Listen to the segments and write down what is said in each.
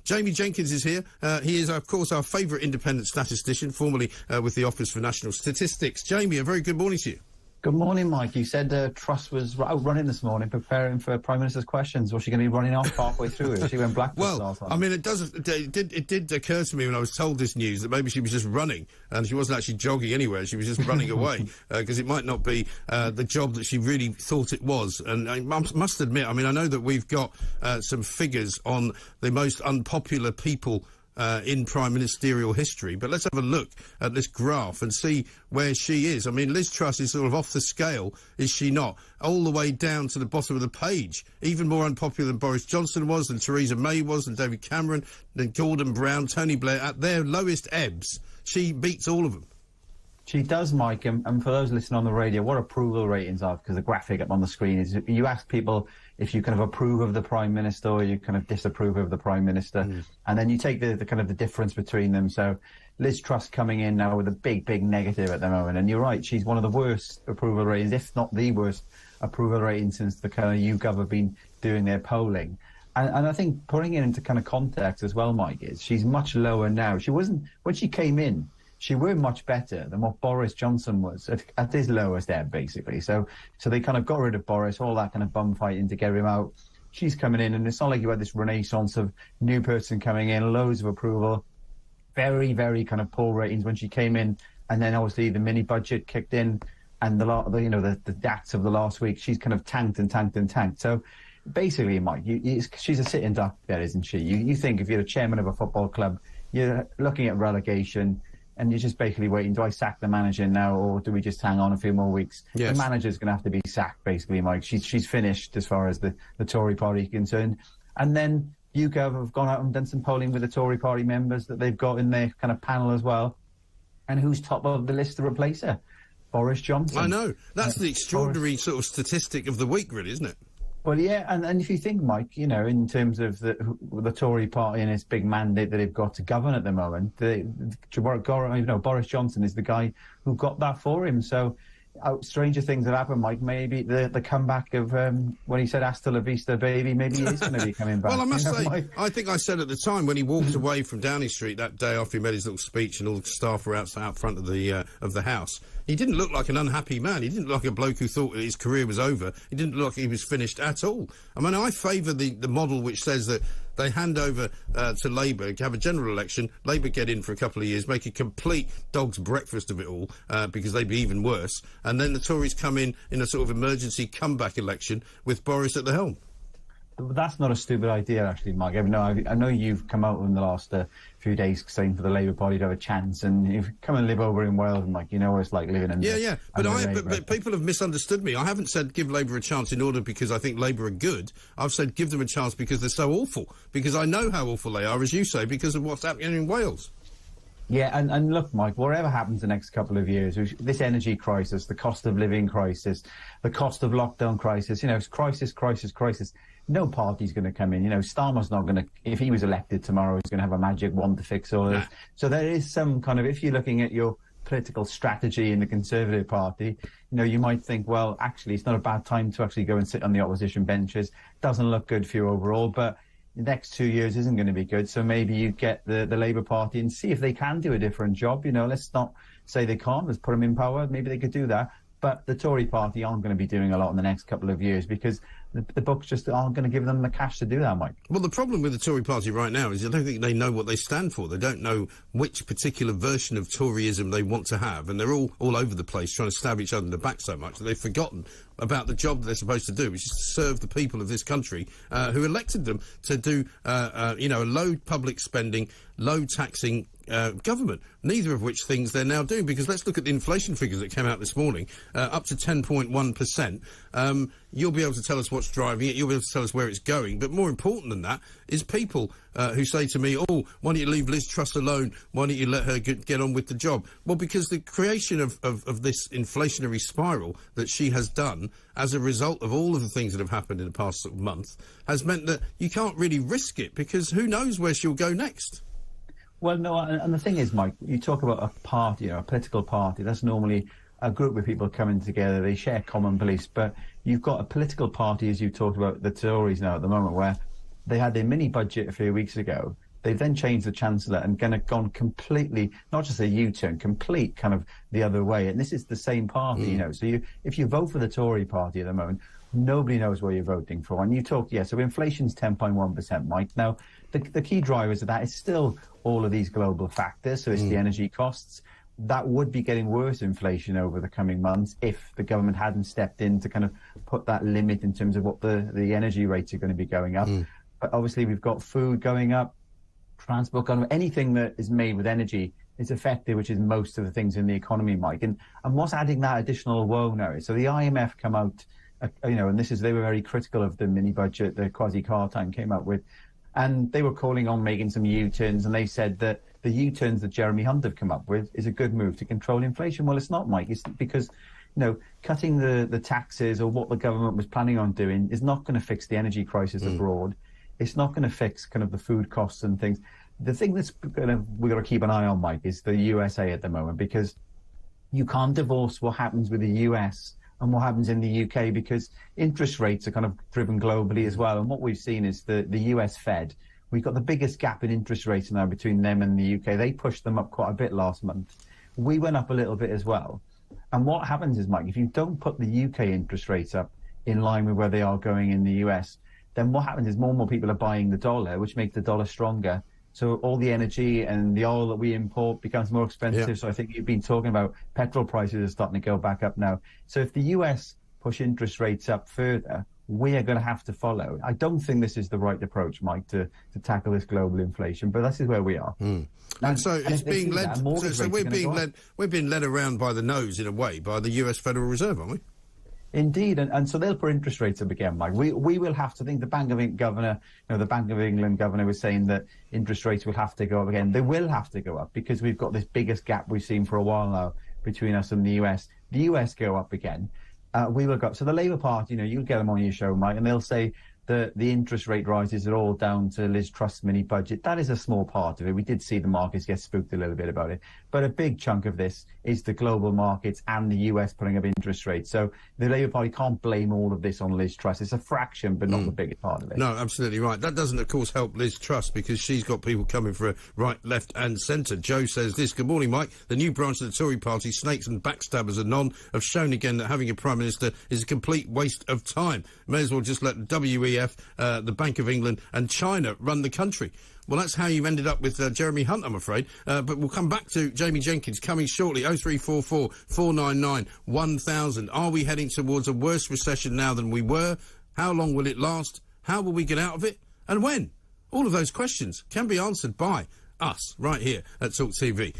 Jamie Jenkins is here. He is, of course, our favourite independent statistician, formerly with the Office for National Statistics. Jamie, a very good morning to you. Good morning, Mike. You said Truss was out running this morning, preparing for Prime Minister's questions. Was she going to be running off halfway through it? She went black. Well, I mean, it did occur to me when I was told this news that maybe she was just running and she wasn't actually jogging anywhere. She was just running away because it might not be the job that she really thought it was. And I must admit, I mean, I know that we've got some figures on the most unpopular people in prime ministerial history, but let's have a look at this graph and see where she is. I mean, Liz Truss is sort of off the scale, is she not? All the way down to the bottom of the page. Even more unpopular than Boris Johnson was, than Theresa May was, than David Cameron, than Gordon Brown, Tony Blair. At their lowest ebbs, she beats all of them. She does, Mike, and for those listening on the radio, what approval ratings are, because the graphic up on the screen is, you ask people if you kind of approve of the Prime Minister or you kind of disapprove of the Prime Minister, and then you take the kind of the difference between them. So Liz Truss coming in now with a big negative at the moment, and you're right, she's one of the worst approval ratings, if not the worst approval rating since the kind of YouGov have been doing their polling. And I think putting it into kind of context as well, Mike, is she's much lower now. She wasn't, when she came in, she were much better than what Boris Johnson was at his lowest ebb, basically. So they kind of got rid of Boris, all that kind of bum fighting to get him out. She's coming in, and it's not like you had this renaissance of new person coming in, loads of approval, very kind of poor ratings when she came in, and then obviously the mini budget kicked in, and the DATs of the last week, she's kind of tanked. So basically, Mike, she's a sitting duck there, isn't she? You think if you're a chairman of a football club, you're looking at relegation, and you're just basically waiting, do I sack the manager now, or do we just hang on a few more weeks? Yes. The manager's going to have to be sacked, basically, Mike. She's finished as far as the Tory party is concerned. And then YouGov have gone out and done some polling with the Tory party members that they've got in their kind of panel as well. And who's top of the list to replace her? Boris Johnson. I know. That's the extraordinary sort of statistic of the week, really, isn't it? Well, yeah, and if you think, Mike, you know, in terms of the Tory party and its big mandate that they've got to govern at the moment, Boris Johnson is the guy who got that for him. So stranger things have happened, Mike. Maybe the comeback of when he said "Hasta la vista, baby," maybe he is going to be coming back. Well, I must say, Mike? I think I said at the time when he walked away from Downing Street that day after he made his little speech and all the staff were out front of the House, he didn't look like an unhappy man. He didn't look like a bloke who thought his career was over. He didn't look like he was finished at all. I mean, I favour the model which says that they hand over to Labour, have a general election, Labour get in for a couple of years, make a complete dog's breakfast of it all, because they'd be even worse, and then the Tories come in a sort of emergency comeback election with Boris at the helm. That's not a stupid idea, actually, Mike. I know you've come out in the last few days saying for the Labour Party to have a chance, and you've come and live over in Wales, Mike. You know what it's like living in. Yeah. But people have misunderstood me. I haven't said give Labour a chance in order because I think Labour are good. I've said give them a chance because they're so awful. Because I know how awful they are, as you say, because of what's happening in Wales. Yeah, and look, Mike, whatever happens the next couple of years, this energy crisis, the cost of living crisis, the cost of lockdown crisis, you know, it's crisis. No party's going to come in. You know, Starmer's not going to, if he was elected tomorrow, he's going to have a magic wand to fix all this. So there is some kind of, if you're looking at your political strategy in the Conservative Party, you know, you might think, well, actually, it's not a bad time to actually go and sit on the opposition benches. Doesn't look good for you overall, but the next 2 years isn't going to be good. So maybe you get the Labour Party and see if they can do a different job. You know, let's not say they can't. Let's put them in power. Maybe they could do that. But the Tory party aren't going to be doing a lot in the next couple of years because the books just aren't going to give them the cash to do that, Mike. Well, the problem with the Tory party right now is I don't think they know what they stand for. They don't know which particular version of Toryism they want to have, and they're all over the place trying to stab each other in the back so much that they've forgotten about the job that they're supposed to do, which is to serve the people of this country who elected them to do, a low public spending, low taxing government, neither of which things they're now doing. Because let's look at the inflation figures that came out this morning, up to 10.1%. You'll be able to tell us what's driving it, you'll be able to tell us where it's going, but more important than that is people who say to me, oh, why don't you leave Liz Truss alone, why don't you let her get on with the job? Well, because the creation of this inflationary spiral that she has done as a result of all of the things that have happened in the past sort of month has meant that you can't really risk it, because who knows where she'll go next. Well, no, and the thing is, Mike, you talk about a party, a political party, that's normally a group of people coming together, they share common beliefs, but you've got a political party, as you talked about, the Tories now at the moment, where they had their mini budget a few weeks ago, They've then changed the Chancellor and kind of gone completely, not just a U-turn, complete kind of the other way. And this is the same party, you know. So if you vote for the Tory party at the moment, nobody knows what you're voting for. And you talk, so inflation's 10.1%, Mike. Now, the key drivers of that is still all of these global factors. So it's the energy costs. That would be getting worse inflation over the coming months if the government hadn't stepped in to kind of put that limit in terms of what the energy rates are going to be going up. But obviously, we've got food going up, transport going up. Anything that is made with energy is affected, which is most of the things in the economy, Mike. And what's adding that additional woe now? So the IMF come out, and they were very critical of the mini budget that Kwasi Kwarteng came up with. And they were calling on making some U-turns, and they said that the U-turns that Jeremy Hunt have come up with is a good move to control inflation. Well, it's not, Mike. It's because, cutting the taxes or what the government was planning on doing is not going to fix the energy crisis abroad. It's not going to fix kind of the food costs and things. The thing we've got to keep an eye on, Mike, is the USA at the moment, because you can't divorce what happens with the US and what happens in the UK, because interest rates are kind of driven globally as well. And what we've seen is the US Fed, we've got the biggest gap in interest rates now between them and the UK. They pushed them up quite a bit last month. We went up a little bit as well. And what happens is, Mike, if you don't put the UK interest rates up in line with where they are going in the US, then what happens is more and more people are buying the dollar, which makes the dollar stronger. So all the energy and the oil that we import becomes more expensive. So I think you've been talking about petrol prices are starting to go back up now. So if the US push interest rates up further, we are going to have to follow. I don't think this is the right approach, Mike, to tackle this global inflation, but this is where we are. And so it's being led. So we're being led around by the nose in a way by the US Federal Reserve, aren't we? Indeed, and so they'll put interest rates up again, Mike. We will have to think. The Bank of England governor was saying that interest rates will have to go up again. They will have to go up because we've got this biggest gap we've seen for a while now between us and the US. The US go up again. We will go up. So the Labour Party, you'll get them on your show, Mike, and they'll say that the interest rate rises are all down to Liz Truss's mini budget. That is a small part of it. We did see the markets get spooked a little bit about it. But a big chunk of this is the global markets and the US putting up interest rates. So the Labour Party can't blame all of this on Liz Truss. It's a fraction, but not the biggest part of it. No, absolutely right. That doesn't, of course, help Liz Truss because she's got people coming for her right, left and centre. Joe says this. Good morning, Mike. The new branch of the Tory party, snakes and backstabbers anon, have shown again that having a Prime Minister is a complete waste of time. May as well just let WEF, the Bank of England and China run the country. Well, that's how you ended up with Jeremy Hunt, I'm afraid. But we'll come back to Jamie Jenkins coming shortly. 0344 499 1000. Are we heading towards a worse recession now than we were? How long will it last? How will we get out of it? And when? All of those questions can be answered by us right here at Talk TV.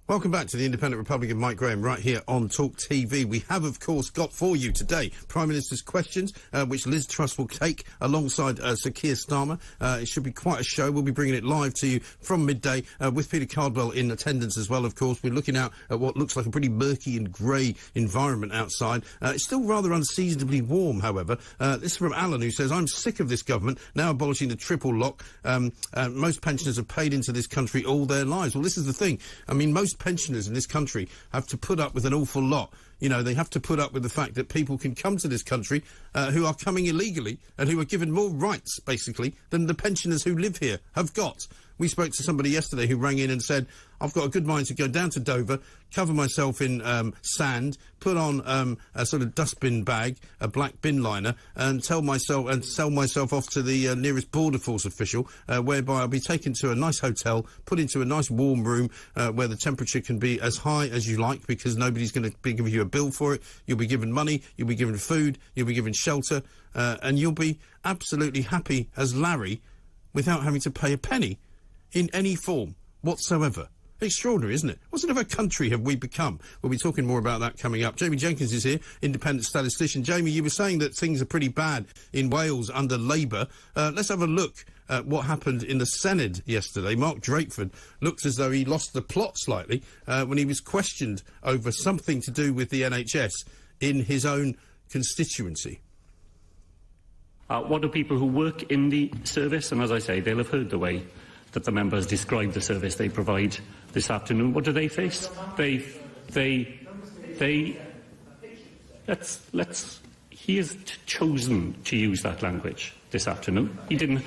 Welcome back to the Independent Republican Mike Graham right here on Talk TV. We have, of course, got for you today Prime Minister's questions, which Liz Truss will take alongside Sir Keir Starmer. It should be quite a show. We'll be bringing it live to you from midday with Peter Cardwell in attendance as well, of course. We're looking out at what looks like a pretty murky and grey environment outside. It's still rather unseasonably warm, however. This is from Alan, who says, I'm sick of this government now abolishing the triple lock. Most pensioners have paid into this country all their lives. Well, this is the thing. I mean, most pensioners in this country have to put up with an awful lot. They have to put up with the fact that people can come to this country who are coming illegally and who are given more rights, basically, than the pensioners who live here have got. We spoke to somebody yesterday who rang in and said, I've got a good mind to go down to Dover, cover myself in sand, put on a sort of dustbin bag, a black bin liner, and sell myself off to the nearest Border Force official, whereby I'll be taken to a nice hotel, put into a nice warm room where the temperature can be as high as you like because nobody's going to be giving you a bill for it. You'll be given money, you'll be given food, you'll be given shelter, and you'll be absolutely happy as Larry without having to pay a penny in any form whatsoever. Extraordinary, isn't it? What sort of a country have we become? We'll be talking more about that coming up. Jamie Jenkins is here, independent statistician. Jamie, you were saying that things are pretty bad in Wales under Labour. Let's have a look at what happened in the Senedd yesterday. Mark Drakeford looks as though he lost the plot slightly when he was questioned over something to do with the NHS in his own constituency. What do people who work in the service, and as I say, they'll have heard the way that the members describe the service they provide this afternoon. What do they face? Let's He has chosen to use that language this afternoon. He didn't.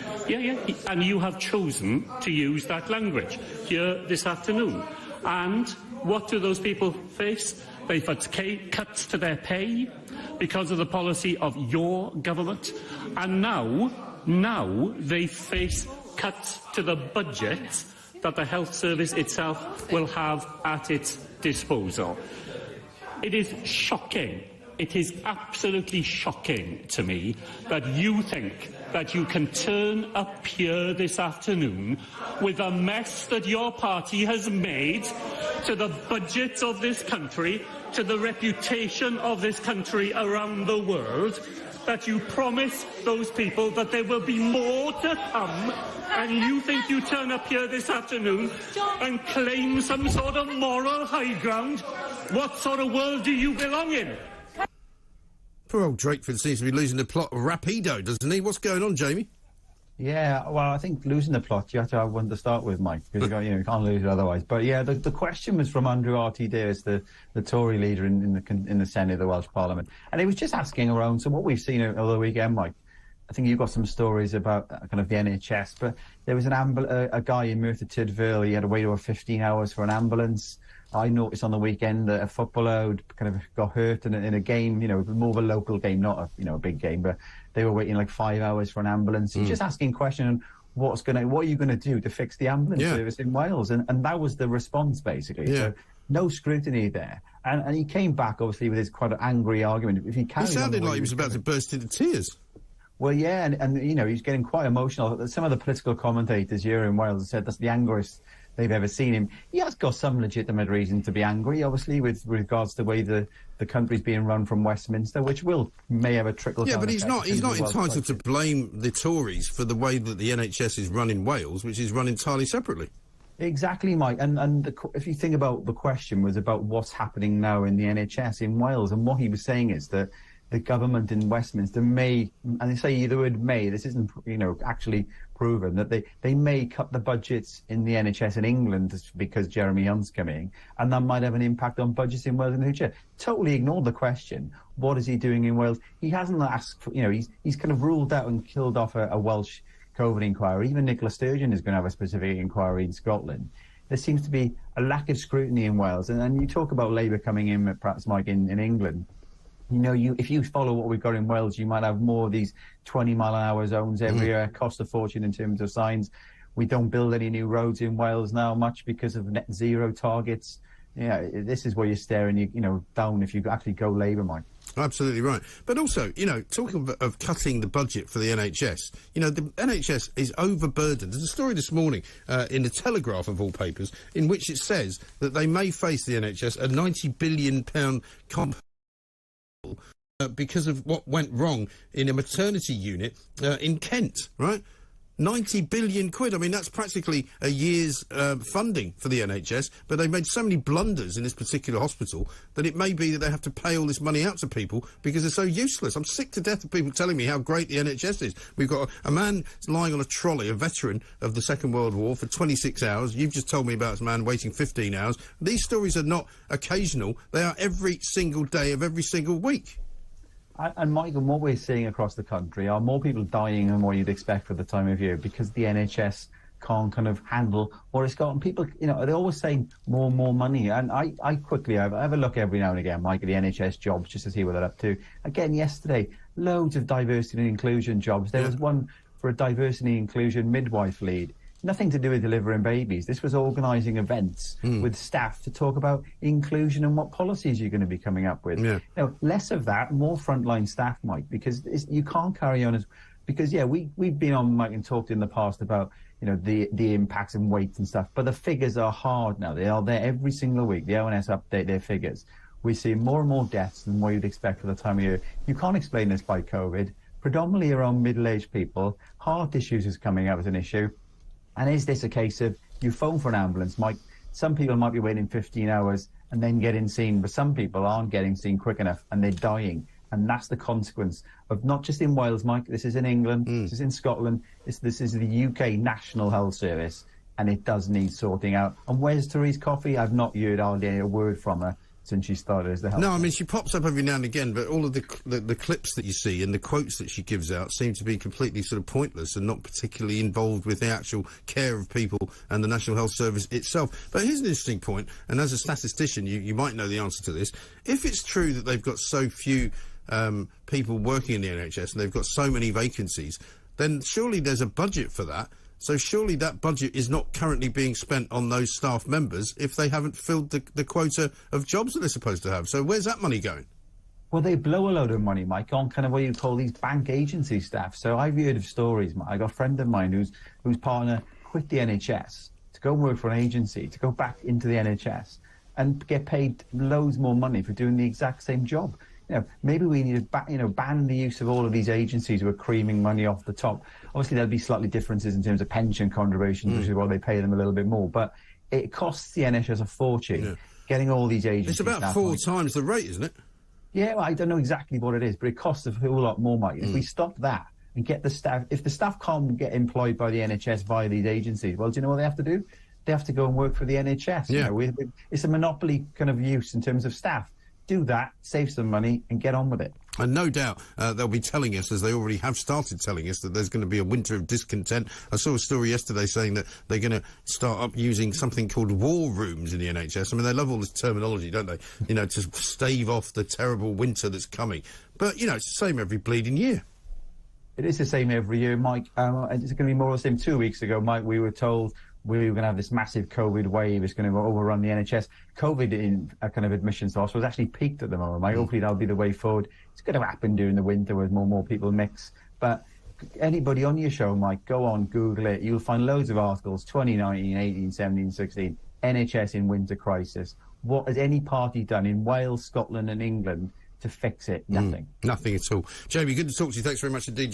And you have chosen to use that language here this afternoon. And what do those people face? They face cuts to their pay because of the policy of your government. And now they face cuts to the budget that the health service itself will have at its disposal. It is shocking. It is absolutely shocking to me that you think that you can turn up here this afternoon with a mess that your party has made to the budget of this country, to the reputation of this country around the world, that you promise those people that there will be more to come, and you think you turn up here this afternoon and claim some sort of moral high ground? What sort of world do you belong in? Poor old Drakeford seems to be losing the plot rapido, doesn't he? What's going on, Jamie? Yeah, well, I think losing the plot, you have to have one to start with, Mike, because you can't lose it otherwise. But yeah, the question was from Andrew R.T. Davies, the Tory leader in the Senate of the Welsh Parliament, and he was just asking around. So what we've seen over the weekend, Mike, I think you've got some stories about kind of the NHS, but there was a guy in Merthyr Tydfil. He had to wait over 15 hours for an ambulance. I noticed on the weekend that a footballer kind of got hurt in a game, more of a local game, not a big game, but they were waiting like 5 hours for an ambulance. He's just asking questions, what are you going to do to fix the ambulance service in Wales? And that was the response, basically. Yeah. So no scrutiny there. And he came back, obviously, with his quite an angry argument. If he sounded like he was about to burst into tears. Well, yeah, and he's getting quite emotional. Some of the political commentators here in Wales said that's the angriest they've ever seen him. He has got some legitimate reason to be angry, obviously, with regards to the way the country's being run from Westminster, which may have a trickle-down. Yeah, but he's not entitled to blame the Tories for the way that the NHS is run in Wales, which is run entirely separately. Exactly, Mike. And if you think about the question was about what's happening now in the NHS in Wales, and what he was saying is that the government in Westminster may, and they say the word may, this isn't, actually proven, that they may cut the budgets in the NHS in England because Jeremy Hunt's coming, and that might have an impact on budgets in Wales in the future. Totally ignored the question. What is he doing in Wales? He hasn't asked for, he's kind of ruled out and killed off a Welsh COVID inquiry. Even Nicola Sturgeon is going to have a specific inquiry in Scotland. There seems to be a lack of scrutiny in Wales. And you talk about Labour coming in, perhaps, Mike, in England. If you follow what we've got in Wales, you might have more of these 20-mile-an-hour zones everywhere, cost a fortune in terms of signs. We don't build any new roads in Wales now much because of net zero targets. Yeah, this is where you're staring, down if you actually go Labour, Mike. Absolutely right. But also, talking of cutting the budget for the NHS, the NHS is overburdened. There's a story this morning in the Telegraph, of all papers, in which it says that they may face the NHS a £90 billion because of what went wrong in a maternity unit in Kent, right? 90 billion quid. I mean, that's practically a year's funding for the NHS, but they've made so many blunders in this particular hospital that it may be that they have to pay all this money out to people because they're so useless. I'm sick to death of people telling me how great the NHS is. We've got a man lying on a trolley, a veteran of the Second World War, for 26 hours. You've just told me about this man waiting 15 hours. These stories are not occasional. They are every single day of every single week. And Michael, what we're seeing across the country are more people dying than what you'd expect for the time of year because the NHS can't kind of handle what it's got. And people, they're always saying more money. And I quickly have a look every now and again, Mike, at the NHS jobs just to see what they're up to. Again, yesterday, loads of diversity and inclusion jobs. There was one for a diversity and inclusion midwife lead. Nothing to do with delivering babies. This was organising events with staff to talk about inclusion and what policies you're going to be coming up with. Yeah. Less of that, more frontline staff, Mike, because you can't carry on as... Because, we've been on, Mike, and talked in the past about, the impacts and weights and stuff, but the figures are hard now. They are there every single week. The ONS update their figures. We see more and more deaths than what you'd expect for the time of year. You can't explain this by COVID. Predominantly around middle-aged people. Heart issues is coming up as an issue. And is this a case of you phone for an ambulance, Mike? Some people might be waiting 15 hours and then getting seen, but some people aren't getting seen quick enough and they're dying. And that's the consequence of not just in Wales, Mike. This is in England. This is in Scotland. This is the UK National Health Service, and it does need sorting out. And where's Therese Coffey? I've not heard hardly a word from her since she started as the health. No, I mean, she pops up every now and again, but all of the clips that you see and the quotes that she gives out seem to be completely sort of pointless and not particularly involved with the actual care of people and the National Health Service itself. But here's an interesting point, and as a statistician, you might know the answer to this. If it's true that they've got so few people working in the NHS and they've got so many vacancies, then surely there's a budget for that. So surely that budget is not currently being spent on those staff members if they haven't filled the quota of jobs that they're supposed to have. So where's that money going? Well, they blow a load of money, Mike, on kind of what you call these bank agency staff. So I've heard of stories, Mike. I got a friend of mine whose partner quit the NHS to go and work for an agency, to go back into the NHS and get paid loads more money for doing the exact same job. You know, maybe we need to ban the use of all of these agencies who are creaming money off the top. Obviously, there'll be slightly differences in terms of pension contributions, which is why they pay them a little bit more. But it costs the NHS a fortune getting all these agencies. It's about 4 times the rate, isn't it? Yeah, well, I don't know exactly what it is, but it costs a whole lot more, Mike. If we stop that and get the staff, if the staff can't get employed by the NHS via these agencies, well, do you know what they have to do? They have to go and work for the NHS. Yeah. You know, it's a monopoly kind of use in terms of staff. Do that, save some money, and get on with it. And no doubt they'll be telling us, as they already have started telling us, that there's going to be a winter of discontent. I saw a story yesterday saying that they're going to start up using something called war rooms in the NHS. I mean, they love all this terminology, don't they? You know, to stave off the terrible winter that's coming. But, you know, it's the same every bleeding year. It is the same every year, Mike. And it's going to be more or less the same. 2 weeks ago, Mike, we were told we were going to have this massive COVID wave. It's going to overrun the NHS. COVID in a kind of admissions loss was actually peaked at the moment, Mike. Hopefully that'll be the way forward. It's going to happen during the winter where more and more people mix. But anybody on your show, Mike, go on, Google it. You'll find loads of articles, 2019, 18, 17, 16, NHS in winter crisis. What has any party done in Wales, Scotland and England to fix it? Nothing. Nothing at all. Jamie, good to talk to you. Thanks very much indeed.